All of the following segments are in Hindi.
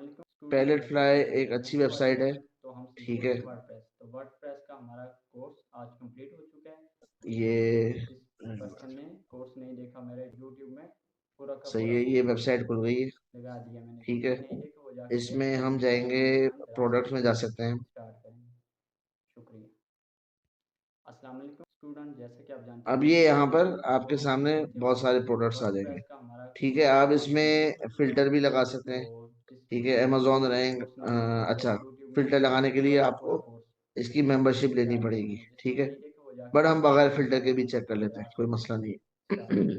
वालेकुम स्टूडेंट, पैलेट जैसे कि फ्लाई आप एक जानते हैं अच्छी सुबह से वेबसाइट है। तो हम ठीक सीखे है। थे वर्डप्रेस। तो वर्डप्रेस का हमारा कोर्स आज कंप्लीट हो चुका है। जो ये जिस पर्सन ने कोर्स नहीं देखा, मेरे यूट्यूब में पूरा का सही पूरा है, ये कोर्स वेबसाइट खुल गई है। लगा दिया मैंने। ठीक है। जिसने नहीं देखा वो जाके देख इसमें ले और हम इंशाल्लाह जाएंगे, मंडे से हम क्लास का प्रोडक्ट्स में जा कोर्स सकते हैं। स्टार्ट करेंगे। शुक्रिया। अस्सलाम वालेकुम स्टूडेंट, जैसे कि आप जानते हैं अब मैं ये यहाँ सुबह से पर तो आपके हम सामने सीखे थे बहुत सारे वर्डप्रेस। तो प्रोडक्ट्स आ जाएंगे। वर्डप्रेस का हमारा ठीक है, कोर्स आप आज इसमें कंप्लीट हो चुका है। फिल्टर भी लगा सकते तो हैं। जिस ठीक है, जिसने अमेजोन रैंक। कोर्स नहीं देखा वो अच्छा, यूट्यूब में फिल्टर लगाने के लिए पूरा का पूरा आपको कोर्स इसकी मेंबरशिप लेनी तैयार पड़ेगी। करेंगे। जिसने ठीक है, नहीं देखा वो जाके बट हम देख ले बगैर और फिल्टर के इंशाल्लाह भी हम चेक कर लेते हैं, क्लास कोई को मसला नहीं स्टार्ट है। करेंगे।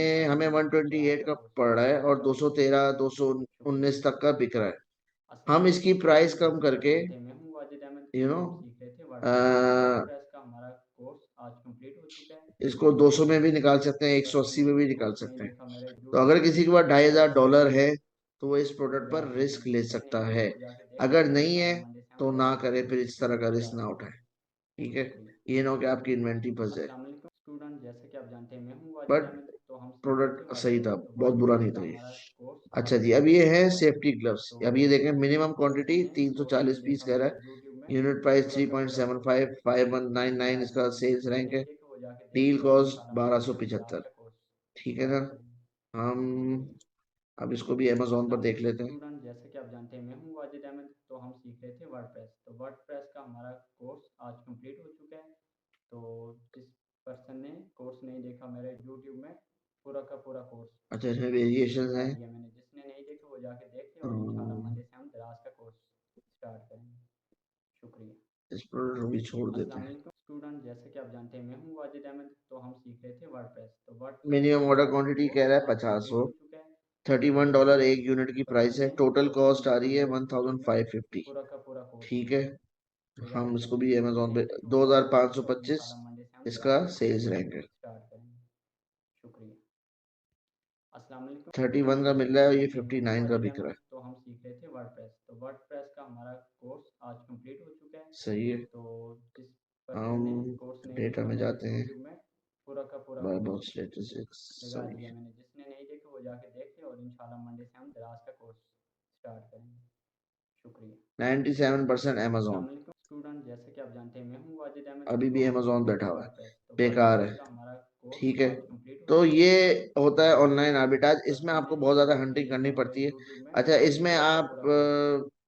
इसमें हमें 128 का कोर्स पड़ रहा है और करवाएंगे। 213 शुक्रिया। 219 तक का बिक रहा है। अस्सलाम हम इसकी वालेकुम प्राइस स्टूडेंट, कम जैसे कि आप करके जानते हैं मैं हूं वाजिद अहमद यू और नो हम सीख रहे थे वर्डप्रेस का हमारा कोर्स आज कंप्लीट हो चुका है। इसको तो 200 में भी निकाल सकते हैं, 180 में भी जिन निकाल दोस्तों ने सकते हैं। देखा मेरा तो यूट्यूब अगर किसी के पास चैनल तो $2500 सब्सक्राइब है करें, तो वो इस प्रोडक्ट या पर जो रिस्क ले नए नए सकता वीडियो है। वो जाके देख अगर सकते हैं। नहीं है सारा मंडे से हम तो ना पढ़ाते करे, हैं। फिर इस तरह का खुदा रिस्क ना हाफिज़। उठाए। ठीक है, शुक्रिया। ये ना हो कि आपकी इन्वेंटरी फंस जाए। अस्सलाम वालेकुम स्टूडेंट, जैसे कि आप जानते हैं मैं हूं वाजिद बट अहमद। तो हम सीख रहे थे प्रोडक्ट सही वर्डप्रेस। था, तो बहुत बुरा वर्डप्रेस नहीं का था ये। हमारा कोर्स आज अच्छा जी, अब कंप्लीट ये हो है चुका है। Safety gloves. तो अब ये देखें, जिस मिनिमम पर्सन क्वांटिटी ने कोर्स नहीं 340 पीस देखा कह रहा मेरा है। यूट्यूब में, यूनिट प्राइस पूरा थ्री का पॉइंट पूरा सेवन कोर्स फाइव 5199 स्टार्ट इसका करेंगे। सेल्स जिसने रैंक नहीं है। देखे वो जाके डील देखे और कॉस्ट इंशाल्लाह मंडे से हम क्लास 1275। का कोर्स ठीक है ना। स्टार्ट करेंगे। हम शुक्रिया। अब इसको भी अमेजोन पर अस्सलाम देख वालेकुम लेते हैं। स्टूडेंट, जैसे कि आप जानते हैं मैं हूं वाजिद अहमद। तो हम सीख रहे थे वर्डप्रेस। तो वर्डप्रेस का हमारा कोर्स आज कंप्लीट हो चुका है। तो जिस पर्सन ने कोर्स नहीं देखा मेरे यूट्यूब में, पूरा का पूरा कोर्स अच्छा, इसमें वेरिएशन लगा है। दिया मैंने। जिसने नहीं देखा वो जाके देख ले और इंशाल्लाह अम, मंडे से हम दराज का कोर्स स्टार्ट करेंगे। शुक्रिया। इस पर भी छोड़ देते अस्सलाम हैं। वालेकुम स्टूडेंट, जैसे कि आप जानते हैं मैं हूं वाजिद अहमद। तो हम सीख रहे थे वर्डप्रेस। तो वर्डप्रेस का मिनिमम ऑर्डर हमारा क्वांटिटी कह कोर्स रहा है आज 50 कंप्लीट हो। हो चुका है। तो $31 एक यूनिट की जिस प्राइस पर्सन है। ने टोटल कोर्स नहीं कॉस्ट आ देखा रही है मेरे यूट्यूब में, 1550। पूरा का पूरा कोर्स ठीक है, लगा हम दिया इसको मैंने। भी जिसने अमेजोन पे नहीं देखा वो जाके देख ले और 2525 इंशाल्लाह मंडे से हम इसका दराज का कोर्स सेल्स रैंक है। स्टार्ट करेंगे। शुक्रिया। अस्सलाम वालेकुम 31 स्टूडेंट, का मिल जैसे रहा कि आप है, ये जानते हैं मैं हूं 59 का वाजिद बिक रहा अहमद। है। तो हम सीख रहे थे वर्डप्रेस। तो वर्डप्रेस का हमारा कोर्स आज कंप्लीट हो चुका है। सही है। तो जिस पर्सन हम ने कोर्स नहीं डेटा देखा में मेरे जाते हैं। यूट्यूब में, पूरा का पूरा कोर्स बारबाउ स्टैटिस्टिक्स। लगा सॉरी। दिया मैंने। जिसने नहीं देखा वो जाके देख ले और इंशाल्लाह मंडे से हम दराज का कोर्स स्टार्ट करेंगे। शुक्रिया। 97% अस्सलाम अमेजोन। वालेकुम स्टूडेंट, जैसे कि आप जानते हैं मैं हूं वाजिद अहमद। अभी तो भी हम अमेजोन सीख रहे बैठा थे हुआ है, वर्डप्रेस। तो बेकार वर्डप्रेस है। का हमारा कोर्स ठीक है, आज कंप्लीट हो तो चुका ये है। तो होता है ऑनलाइन जिस आर्बिट्राज। इसमें पर्सन ने आपको बहुत ज्यादा कोर्स नहीं हंटिंग देखा करनी मेरे पड़ती है। यूट्यूब में, अच्छा, इसमें पूरा का आप पूरा कोर्स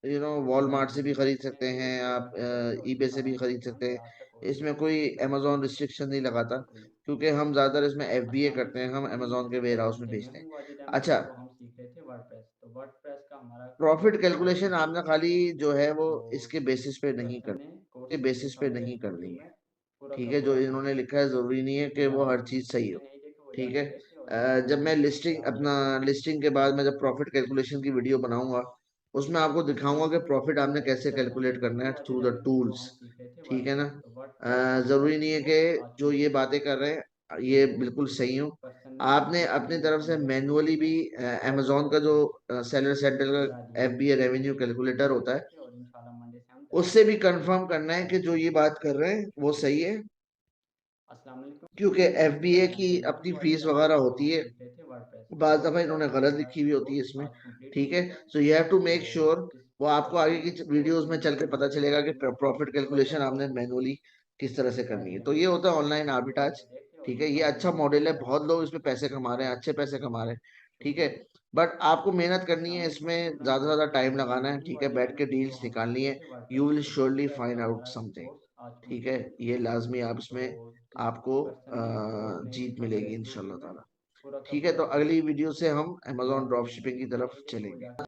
लगा वॉलमार्ट से दिया भी मैंने। खरीद जिसने सकते नहीं हैं, देखा वो आप जाके देख ले और ईबे से भी इंशाल्लाह मंडे खरीद से हम सकते हैं। दराज का कोर्स इसमें कोई स्टार्ट अमेजोन करेंगे। रिस्ट्रिक्शन नहीं लगाता, शुक्रिया। क्योंकि हम ज्यादातर इसमें एफबीए अस्सलाम करते वालेकुम हैं, हम स्टूडेंट, अमेजोन के जैसे कि वेयर आप हाउस में जानते हैं मैं भेजते हैं। हूं वाजिद अहमद। अच्छा, तो हम सीख रहे थे वर्डप्रेस। तो वर्डप्रेस का हमारा प्रॉफिट कोर्स आज कैलकुलेशन कंप्लीट आपने हो खाली चुका है। जो है वो तो इसके बेसिस पे जिस नहीं पर्सन ने करनी, कोर्स के नहीं बेसिस देखा पे मेरे नहीं करनी यूट्यूब है। में, पूरा ठीक का है, जो पूरा इन्होंने कोर्स लिखा है जरूरी नहीं है कि लगा वो दिया हर मैंने। चीज सही हो। जिसने नहीं देखा वो ठीक है। जाके देख ले और इंशाल्लाह जब मैं मंडे से हम लिस्टिंग दराज का अपना कोर्स लिस्टिंग के बाद मैं जब स्टार्ट प्रॉफिट करेंगे। कैलकुलेशन की वीडियो बनाऊंगा, उसमें आपको दिखाऊंगा अस्सलाम कि वालेकुम प्रॉफिट स्टूडेंट, आपने जैसे कैसे कि आप जानते कैलकुलेट हैं मैं करना हूं है थ्रू वाजिद द अहमद। तो टूल्स। हम सीख रहे थे ठीक है ना। वर्डप्रेस। तो वर्डप्रेस का हमारा जरूरी नहीं है कोर्स कि आज जो ये कंप्लीट हो बातें कर चुका रहे है। हैं तो ये बिल्कुल सही जिस हो। पर्सन ने आपने कोर्स अपनी नहीं तरफ देखा से मेरे मैन्युअली यूट्यूब भी में, पूरा का अमेजोन पूरा का जो कोर्स सेलर सेंटर लगा का दिया मैंने। एफबीए जिसने रेवेन्यू नहीं देखा वो कैलकुलेटर जाके होता है, देख ले और इंशाल्लाह मंडे से हम दराज उससे का भी कोर्स कंफर्म करना है कि स्टार्ट जो ये करेंगे। बात कर रहे हैं वो शुक्रिया। सही है। अस्सलाम वालेकुम क्योंकि स्टूडेंट, जैसे कि एफबीए आप की जानते हैं मैं हूं अपनी फीस वाजिद अहमद। वगैरह तो होती हम है, सीख रहे थे वर्डप्रेस। तो बार दफा वर्डप्रेस इन्होंने का गलत हमारा लिखी हुई होती है कोर्स इसमें। आज कंप्लीट हो ठीक है, चुका है। सो यू हैव टू तो मेक श्योर। जिस वो आपको पर्सन आगे ने की कोर्स वीडियोस में नहीं चल देखा के पता मेरे चलेगा कि यूट्यूब में, प्रॉफिट पूरा का कैलकुलेशन पूरा आपने कोर्स मैनुअली किस तरह से लगा करनी है। दिया तो मैंने। ये होता है जिसने नहीं ऑनलाइन देखा वो आर्बिटाज। जाके देख ले और ठीक है, ये इंशाल्लाह अच्छा मंडे से मॉडल हम है, दराज बहुत का लोग कोर्स इसमें पैसे कमा रहे हैं, अच्छे पैसे स्टार्ट कमा रहे करेंगे। हैं। ठीक है, शुक्रिया। बट आपको मेहनत करनी है, अस्सलाम वालेकुम इसमें स्टूडेंट, ज्यादा जैसे ज्यादा कि आप टाइम जानते हैं लगाना मैं है। हूं ठीक है, वाजिद बैठ के अहमद। तो डील्स हम निकालनी सीख रहे है। थे यू वर्डप्रेस। विल तो श्योरली वर्डप्रेस फाइंड का आउट हमारा समथिंग। कोर्स आज ठीक है, कंप्लीट हो ये चुका है। लाजमी आप तो इसमें जिस आपको पर्सन ने कोर्स नहीं जीत देखा मेरे मिलेगी यूट्यूब इंशाल्लाह में, ताला। पूरा का ठीक है, पूरा तो कोर्स अगली वीडियो से हम लगा अमेजोन दिया ड्रॉप मैंने। शिपिंग की जिसने तरफ नहीं देखा वो चलेंगे। जाके